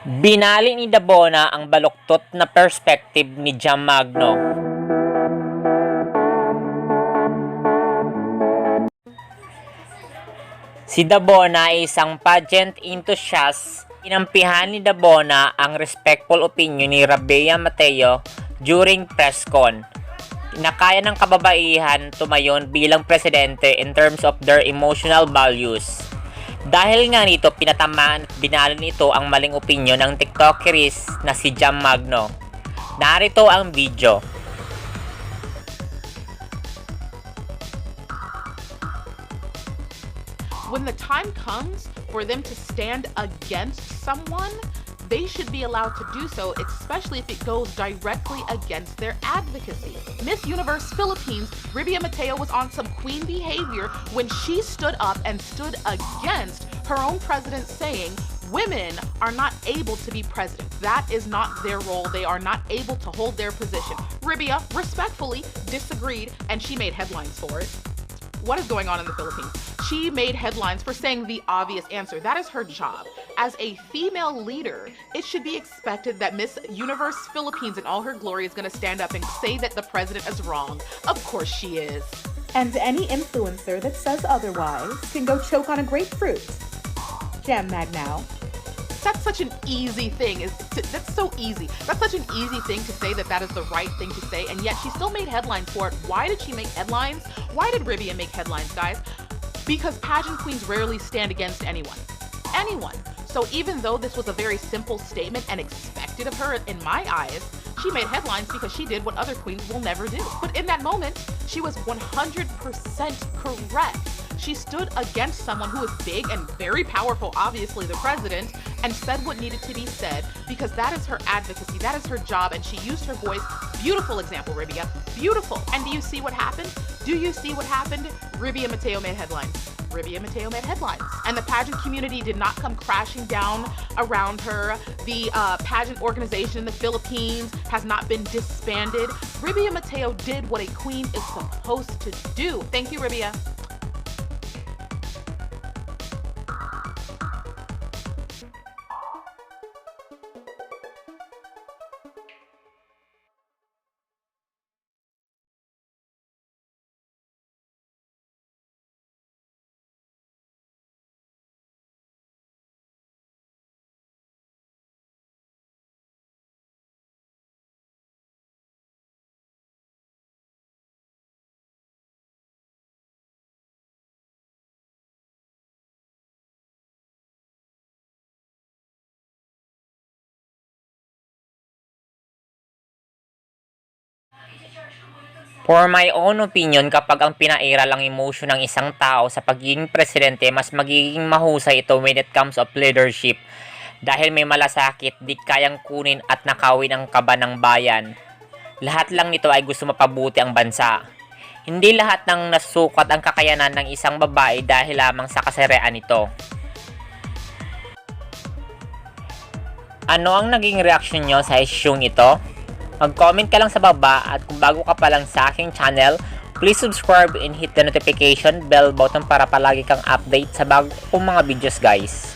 Binali ni Davona ang baluktot na perspective ni Magno. Si Davona ay isang pageant enthusiast. Inampihan ni Davona ang respectful opinion ni Rabiya Mateo during presscon. Nakaya ng kababaihan tumayon bilang presidente in terms of their emotional values. Dahil nga nito, pinatamaan at binali nito ang maling opinion ng tiktokeris na si Magno. Narito ang video. When the time comes for them to stand against someone, they should be allowed to do so, especially if it goes directly against their advocacy. Miss Universe Philippines, Rabiya Mateo was on some queen behavior when she stood up and stood against her own president, saying women are not able to be president. That is not their role. They are not able to hold their position. Rabiya respectfully disagreed, and she made headlines for it. What is going on in the Philippines? She made headlines for saying the obvious answer. That is her job. As a female leader, it should be expected that Miss Universe Philippines in all her glory is going to stand up and say that the president is wrong. Of course she is. And any influencer that says otherwise can go choke on a grapefruit. Magno. That's such an easy thing. That's so easy. That's such an easy thing to say that is the right thing to say, and yet she still made headlines for it. Why did she make headlines? Why did Rabiya make headlines, guys? Because pageant queens rarely stand against anyone. Anyone. So even though this was a very simple statement and expected of her in my eyes, she made headlines because she did what other queens will never do. But in that moment, she was 100% correct. She stood against someone who is big and very powerful, obviously the president, and said what needed to be said because that is her advocacy, that is her job, and she used her voice. Beautiful example, Rabiya. Beautiful. And do you see what happened? Do you see what happened? Rabiya Mateo made headlines. Rabiya Mateo made headlines. And the pageant community did not come crashing down around her. The pageant organization in the Philippines has not been disbanded. Rabiya Mateo did what a queen is supposed to do. Thank you, Rabiya. For my own opinion, kapag ang pinairal ang emotion ng isang tao sa pagiging presidente, mas magiging mahusay ito when it comes of leadership. Dahil may malasakit, di kayang kunin at nakawin ang kaba ng bayan. Lahat lang nito ay gusto mapabuti ang bansa. Hindi lahat ng nasukat ang kakayanan ng isang babae dahil lamang sa kasarean nito. Ano ang naging reaction nyo sa isyung ito? Mag-comment ka lang sa baba, at kung bago ka pa lang sa aking channel, please subscribe and hit the notification bell button para palagi kang update sa bago kong mga videos, guys.